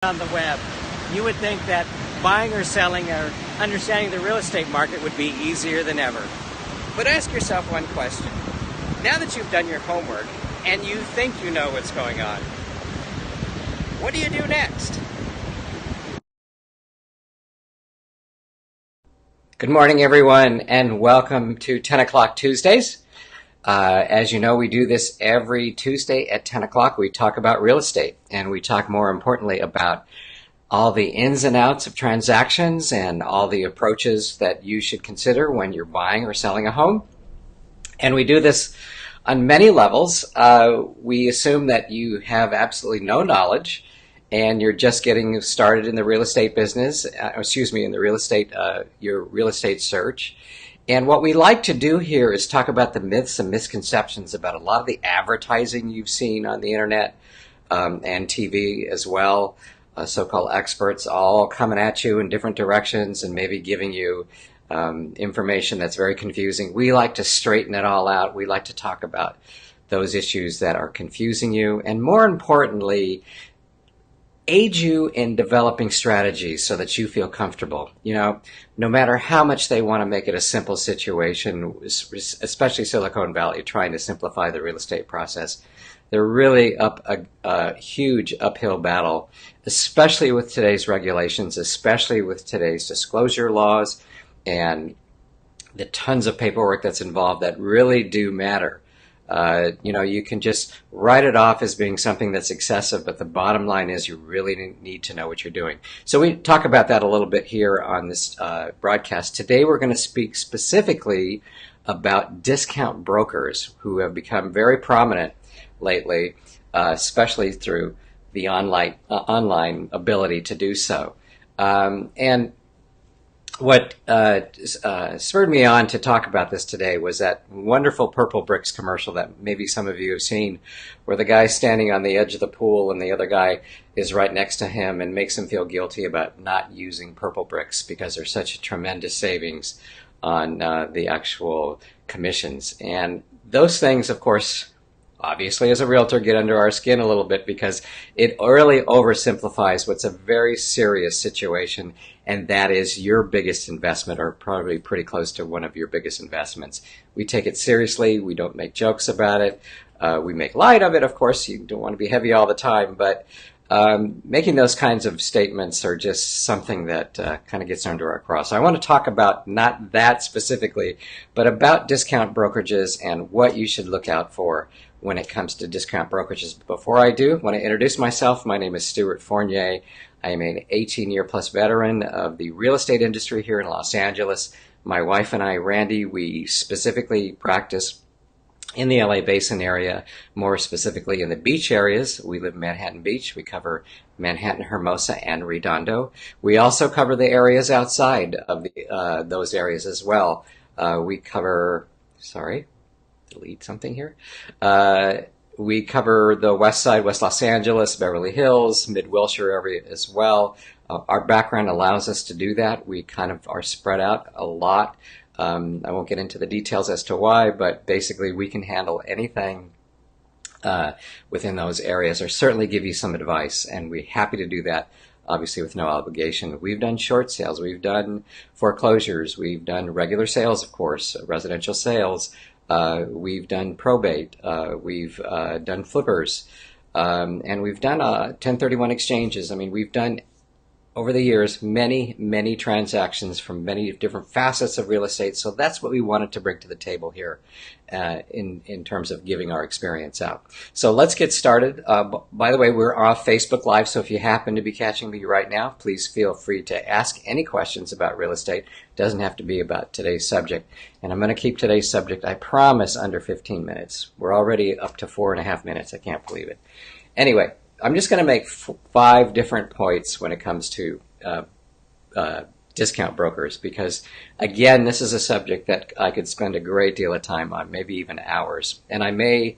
on the web, you would think that buying or selling or understanding the real estate market would be easier than ever. But ask yourself one question. Now that you've done your homework and you think you know what's going on, what do you do next? Good morning, everyone, and welcome to 10 o'clock Tuesdays. As you know, we do this every Tuesday at 10 o'clock. We talk about real estate, and we talk more importantly about all the ins and outs of transactions and all the approaches that you should consider when you're buying or selling a home. And we do this on many levels. We assume that you have absolutely no knowledge and you're just getting started in the real estate business, in the real estate, your real estate search. And what we like to do here is talk about the myths and misconceptions about a lot of the advertising you've seen on the internet and TV as well. So-called experts all coming at you in different directions and maybe giving you information that's very confusing. We like to straighten it all out. We like to talk about those issues that are confusing you, and more importantly, aid you in developing strategies so that you feel comfortable. You know, no matter how much they want to make it a simple situation, especially Silicon Valley, trying to simplify the real estate process, they're really up a huge uphill battle, especially with today's regulations, especially with today's disclosure laws and the tons of paperwork that's involved that really do matter. You can just write it off as being something that's excessive, but the bottom line is you really need to know what you're doing. So we talk about that a little bit here on this broadcast. Today we're going to speak specifically about discount brokers who have become very prominent lately, especially through the online ability to do so. And what spurred me on to talk about this today was that wonderful Purple Bricks commercial that maybe some of you have seen, where the guy's standing on the edge of the pool and the other guy is right next to him and makes him feel guilty about not using Purple Bricks because there's such a tremendous savings on the actual commissions. And those things, of course, obviously, as a realtor, get under our skin a little bit because it really oversimplifies what's a very serious situation, and that is your biggest investment, or probably pretty close to one of your biggest investments. We take it seriously. We don't make jokes about it. We make light of it, of course. You don't want to be heavy all the time, but making those kinds of statements are just something that kind of gets under our craw. So I want to talk about not that specifically, but about discount brokerages and what you should look out for when it comes to discount brokerages. Before I do, I want to introduce myself. My name is Stuart Fournier. I am an 18-year plus veteran of the real estate industry here in Los Angeles. My wife and I, Randy, we specifically practice in the LA Basin area, more specifically in the beach areas. We live in Manhattan Beach. We cover Manhattan, Hermosa, and Redondo. We also cover the areas outside of those areas as well. We cover, delete something here. We cover the west side, West Los Angeles, Beverly Hills, Mid-Wilshire area as well. Our background allows us to do that. We kind of are spread out a lot. I won't get into the details as to why, but basically we can handle anything within those areas, or certainly give you some advice, and we're happy to do that, obviously with no obligation. We've done short sales, we've done foreclosures, we've done regular sales, of course, residential sales, we've done probate, we've done flippers, and we've done 1031 exchanges. I mean, we've done over the years many, many transactions from many different facets of real estate. So that's what we wanted to bring to the table here in terms of giving our experience out. So let's get started. By the way, we're off Facebook Live, so if you happen to be catching me right now, please feel free to ask any questions about real estate. It doesn't have to be about today's subject. And I'm going to keep today's subject, I promise, under 15 minutes. We're already up to 4.5 minutes. I can't believe it. Anyway, I'm just going to make 5 different points when it comes to discount brokers, because, again, this is a subject that I could spend a great deal of time on, maybe even hours. And I may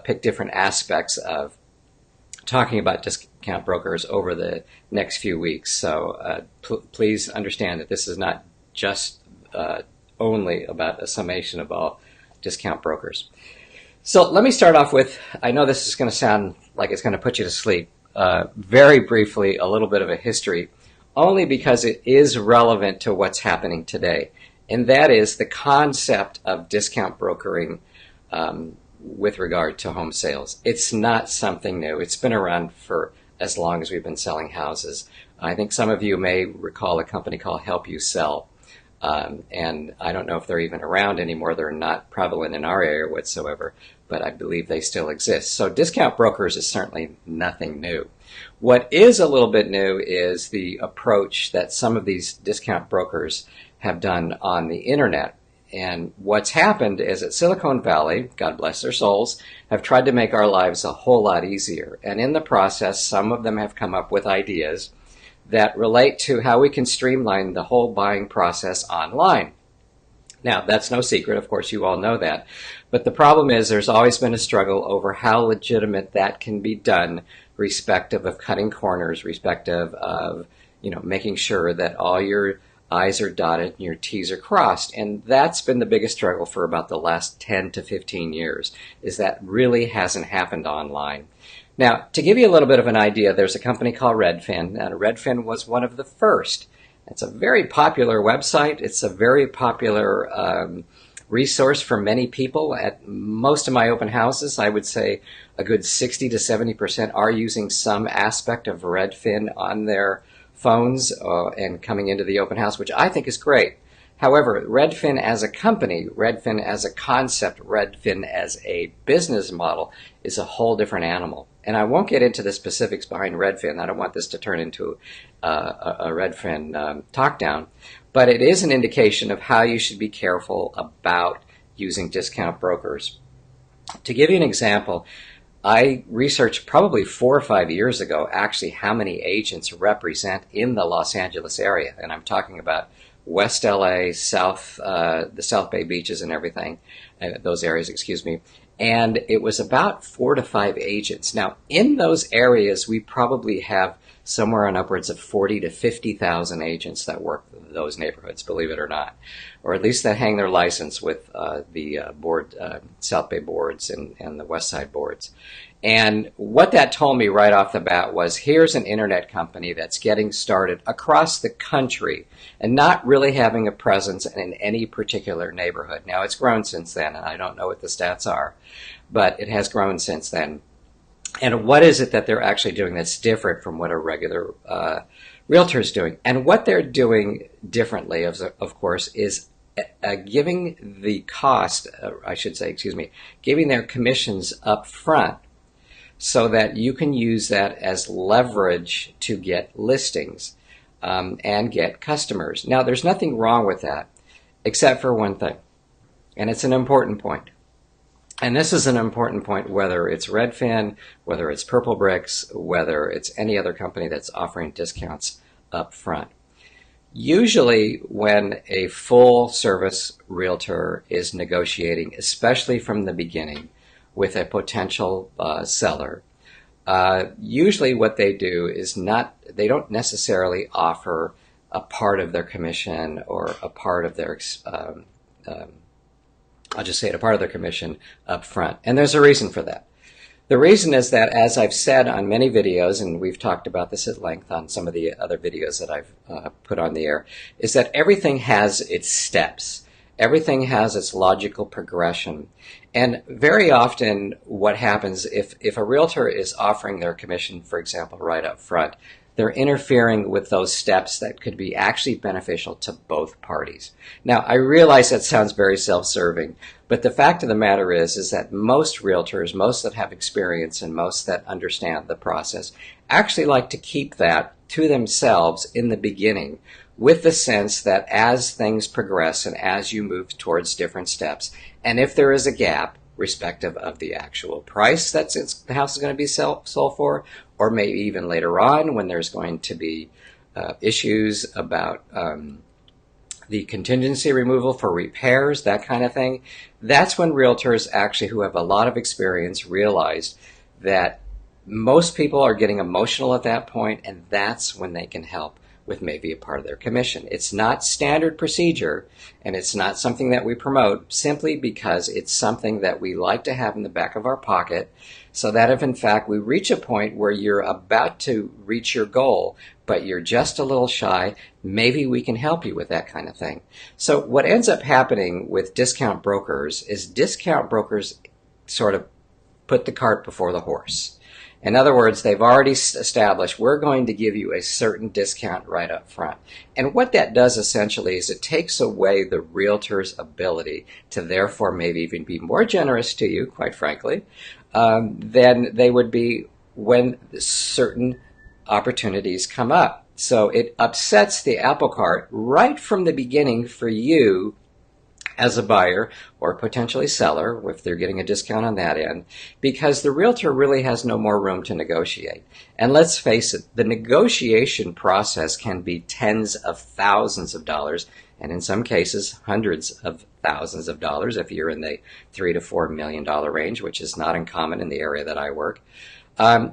pick different aspects of talking about discount brokers over the next few weeks. So please understand that this is not just only about a summation of all discount brokers. So let me start off with, I know this is going to sound like it's going to put you to sleep, very briefly a little bit of a history, only because it is relevant to what's happening today. And that is the concept of discount brokering with regard to home sales. It's not something new. It's been around for as long as we've been selling houses. I think some of you may recall a company called Help You Sell. And I don't know if they're even around anymore. They're not prevalent in our area whatsoever, but I believe they still exist. So discount brokers is certainly nothing new. What is a little bit new is the approach that some of these discount brokers have done on the internet. And what's happened is that Silicon Valley, God bless their souls, have tried to make our lives a whole lot easier. And in the process, some of them have come up with ideas that relate to how we can streamline the whole buying process online. Now, that's no secret. Of course, you all know that. But the problem is there's always been a struggle over how legitimate that can be done, respective of cutting corners, respective of, making sure that all your I's are dotted and your T's are crossed. And that's been the biggest struggle for about the last 10 to 15 years, is that really hasn't happened online. Now, to give you a little bit of an idea, there's a company called Redfin, and Redfin was one of the first. It's a very popular website. It's a very popular resource for many people. At most of my open houses, I would say a good 60 to 70% are using some aspect of Redfin on their phones and coming into the open house, which I think is great. However, Redfin as a company, Redfin as a concept, Redfin as a business model is a whole different animal. And I won't get into the specifics behind Redfin. I don't want this to turn into a Redfin talk down. But it is an indication of how you should be careful about using discount brokers. To give you an example, I researched probably 4 or 5 years ago actually how many agents represent in the Los Angeles area. And I'm talking about West LA, the South Bay beaches and everything, those areas, excuse me. And it was about 4 to 5 agents. Now, in those areas, we probably have somewhere on upwards of 40 to 50,000 agents that work in those neighborhoods, believe it or not, or at least that hang their license with the South Bay boards and the West Side boards. And what that told me right off the bat was, here's an internet company that's getting started across the country and not really having a presence in any particular neighborhood. Now, it's grown since then, and I don't know what the stats are, but it has grown since then. And what is it that they're actually doing that's different from what a regular realtor is doing? And what they're doing differently, of course, is giving the cost, giving their commissions up front, so that you can use that as leverage to get listings and get customers. Now, there's nothing wrong with that, except for one thing, and it's an important point. And this is an important point whether it's Redfin, whether it's Purplebricks, whether it's any other company that's offering discounts up front. Usually when a full-service realtor is negotiating, especially from the beginning, with a potential seller, usually what they do is they don't necessarily offer a part of their commission or a part of their, I'll just say it, a part of their commission up front. And there's a reason for that. The reason is that, as I've said on many videos, and we've talked about this at length on some of the other videos that I've put on the air, is that everything has its steps. Everything has its logical progression. And very often what happens if a realtor is offering their commission, for example, right up front, they're interfering with those steps that could be actually beneficial to both parties. Now, I realize that sounds very self-serving, but the fact of the matter is that most realtors, most that have experience and most that understand the process, actually like to keep that to themselves in the beginning, with the sense that as things progress and as you move towards different steps, and if there is a gap, respective of the actual price that the house is going to be sold for, or maybe even later on when there's going to be issues about the contingency removal for repairs, that kind of thing, that's when realtors actually who have a lot of experience realize that most people are getting emotional at that point, and that's when they can help with maybe a part of their commission. It's not standard procedure, and it's not something that we promote simply because it's something that we like to have in the back of our pocket, so that if in fact we reach a point where you're about to reach your goal, but you're just a little shy, maybe we can help you with that kind of thing. So what ends up happening with discount brokers is discount brokers sort of put the cart before the horse. In other words, they've already established, we're going to give you a certain discount right up front. And what that does essentially is it takes away the realtor's ability to therefore maybe even be more generous to you, quite frankly, than they would be when certain opportunities come up. So it upsets the apple cart right from the beginning for you as a buyer or potentially seller, if they're getting a discount on that end, because the realtor really has no more room to negotiate. And let's face it, the negotiation process can be tens of thousands of dollars, and in some cases, hundreds of thousands of dollars if you're in the $3 to $4 million range, which is not uncommon in the area that I work.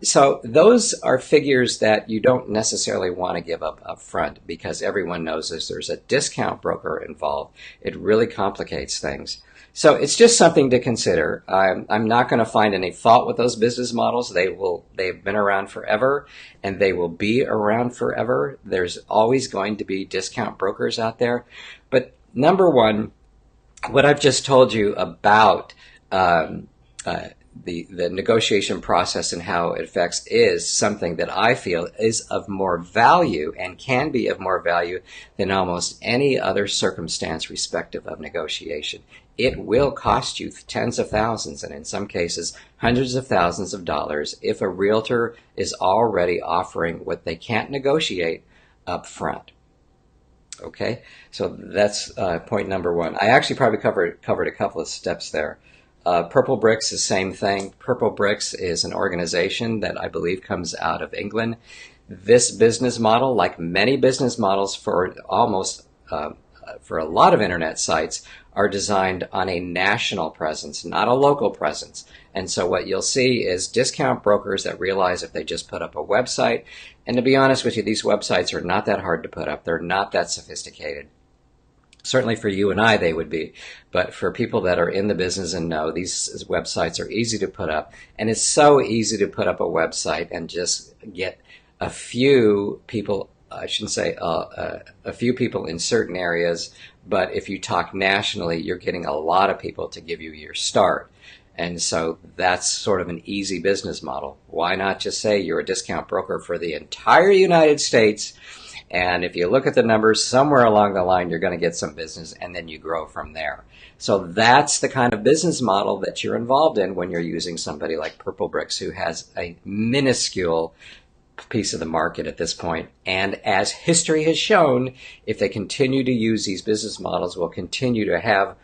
So those are figures that you don't necessarily want to give up front, because everyone knows if there's a discount broker involved, it really complicates things. So it's just something to consider. I'm not going to find any fault with those business models. They've been around forever, and they will be around forever. There's always going to be discount brokers out there. But number one, what I've just told you about the negotiation process and how it affects is something that I feel is of more value and can be of more value than almost any other circumstance respective of negotiation. It will cost you tens of thousands, and in some cases hundreds of thousands of dollars, if a realtor is already offering what they can't negotiate up front. Okay, so that's point number one. I actually probably covered a couple of steps there. Purple Bricks is the same thing. Purple Bricks is an organization that I believe comes out of England. This business model, like many business models for for a lot of internet sites, are designed on a national presence, not a local presence. And so what you'll see is discount brokers that realize if they just put up a website, and to be honest with you, these websites are not that hard to put up. They're not that sophisticated. Certainly for you and I, they would be. But for people that are in the business and know, these websites are easy to put up. And it's so easy to put up a website and just get a few people, I shouldn't say a few people in certain areas, but if you talk nationally, you're getting a lot of people to give you your start. And so that's sort of an easy business model. Why not just say you're a discount broker for the entire United States? And if you look at the numbers, somewhere along the line, you're going to get some business, and then you grow from there. So that's the kind of business model that you're involved in when you're using somebody like Purple Bricks, who has a minuscule piece of the market at this point. And as history has shown, if they continue to use these business models, we'll continue to have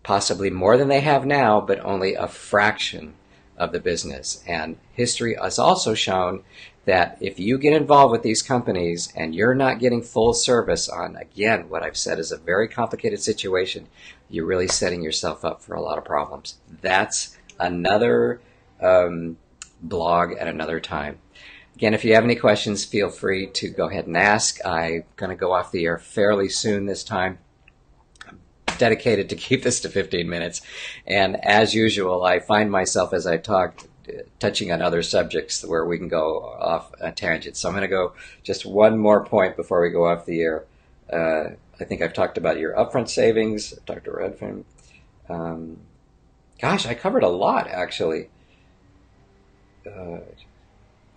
possibly more than they have now, but only a fraction of the business. And history has also shown that if you get involved with these companies and you're not getting full service on, again, what I've said is a very complicated situation, you're really setting yourself up for a lot of problems. That's another blog at another time. Again, if you have any questions, feel free to go ahead and ask. I'm going to go off the air fairly soon this time. I'm dedicated to keep this to 15 minutes. And as usual, I find myself as I talk touching on other subjects where we can go off a tangent. So I'm going to go just one more point before we go off the air. I think I've talked about your upfront savings, Dr. Redfin. Gosh, I covered a lot, actually.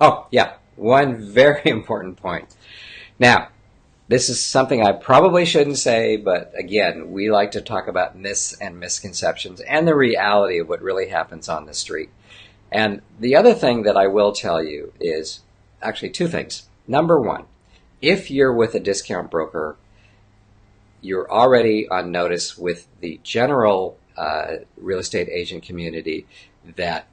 Oh, yeah, one very important point. Now, this is something I probably shouldn't say, but again, we like to talk about myths and misconceptions and the reality of what really happens on the street. And the other thing that I will tell you is actually two things. Number one, if you're with a discount broker, you're already on notice with the general real estate agent community that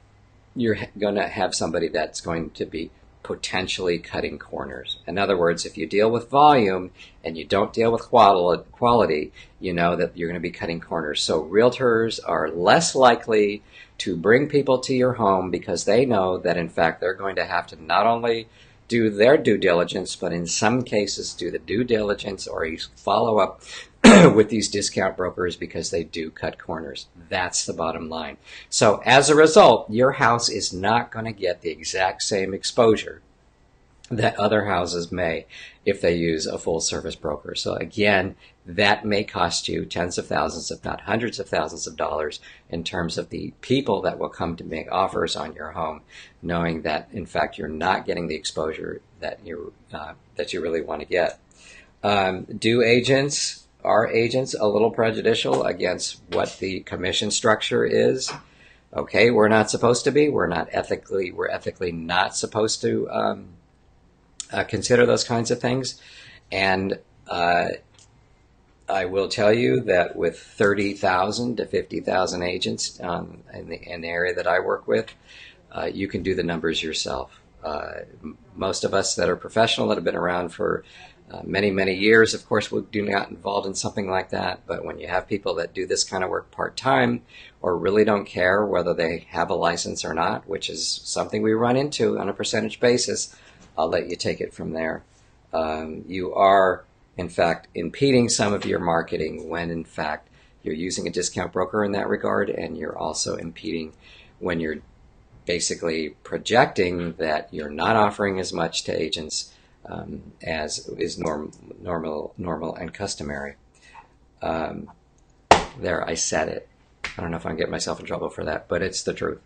you're going to have somebody that's going to be potentially cutting corners. In other words, if you deal with volume and you don't deal with quality, you know that you're going to be cutting corners. So realtors are less likely to bring people to your home because they know that, in fact, they're going to have to not only do their due diligence, but in some cases do the due diligence or you follow up with these discount brokers because they do cut corners. That's the bottom line. So as a result, your house is not going to get the exact same exposure that other houses may if they use a full service broker. So again, that may cost you tens of thousands, if not hundreds of thousands of dollars in terms of the people that will come to make offers on your home, knowing that in fact you're not getting the exposure that you really want to get. Are agents a little prejudicial against what the commission structure is? Okay, we're not supposed to be. We're ethically not supposed to consider those kinds of things. And I will tell you that with 30,000 to 50,000 agents in the area that I work with, you can do the numbers yourself. Most of us that are professional, that have been around for many, many years, of course, we do not involved in something like that. But when you have people that do this kind of work part-time or really don't care whether they have a license or not, which is something we run into on a percentage basis, I'll let you take it from there. You are, in fact, impeding some of your marketing when, in fact, you're using a discount broker in that regard, and you're also impeding when you're basically projecting that you're not offering as much to agents as is normal and customary. There, I said it. I don't know if I can get myself in trouble for that, but it's the truth.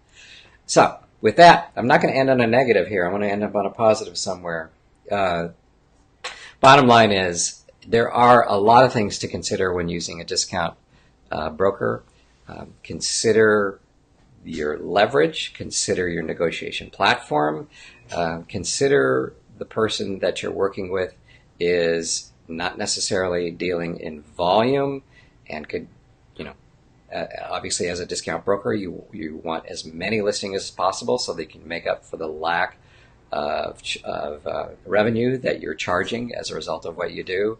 So, with that, I'm not going to end on a negative here. I'm going to end up on a positive somewhere. Bottom line is, there are a lot of things to consider when using a discount broker. Consider your leverage, consider your negotiation platform, consider the person that you're working with is not necessarily dealing in volume and could, obviously as a discount broker, you want as many listings as possible so they can make up for the lack of revenue that you're charging as a result of what you do.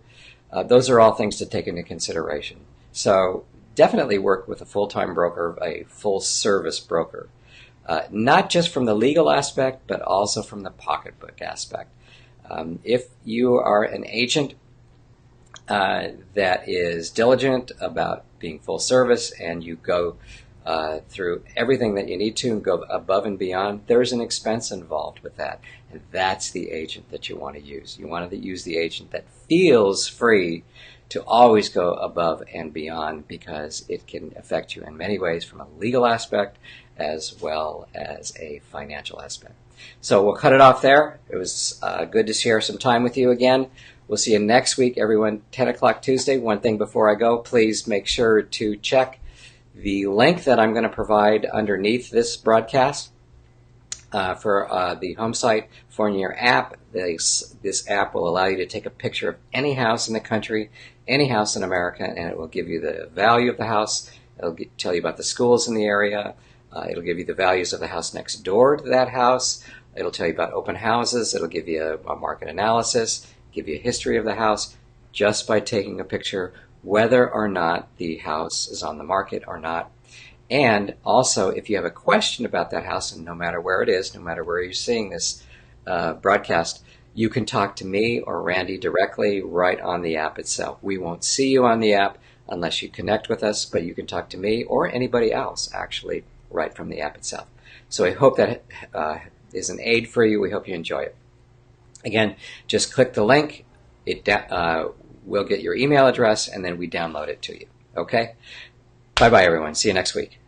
Those are all things to take into consideration. So definitely work with a full-time broker, a full-service broker. Not just from the legal aspect, but also from the pocketbook aspect. If you are an agent that is diligent about being full service and you go through everything that you need to and go above and beyond, there's an expense involved with that. And that's the agent that you want to use. You want to use the agent that feels free to always go above and beyond, because it can affect you in many ways from a legal aspect as well as a financial aspect. So we'll cut it off there. It was good to share some time with you again. We'll see you next week, everyone, 10 o'clock Tuesday. One thing before I go, please make sure to check the link that I'm going to provide underneath this broadcast for the home site for your app. This app will allow you to take a picture of any house in the country, any house in America, and it will give you the value of the house. It'll tell you about the schools in the area. It'll give you the values of the house next door to that house. It'll tell you about open houses. It'll give you a market analysis, give you a history of the house just by taking a picture, whether or not the house is on the market or not. And also, if you have a question about that house, and no matter where it is, no matter where you're seeing this broadcast, you can talk to me or Randy directly right on the app itself. We won't see you on the app unless you connect with us, but you can talk to me or anybody else, actually, right from the app itself. So I hope that is an aid for you. We hope you enjoy it. Again, just click the link. We'll get your email address, and then we download it to you. Okay? Bye-bye, everyone. See you next week.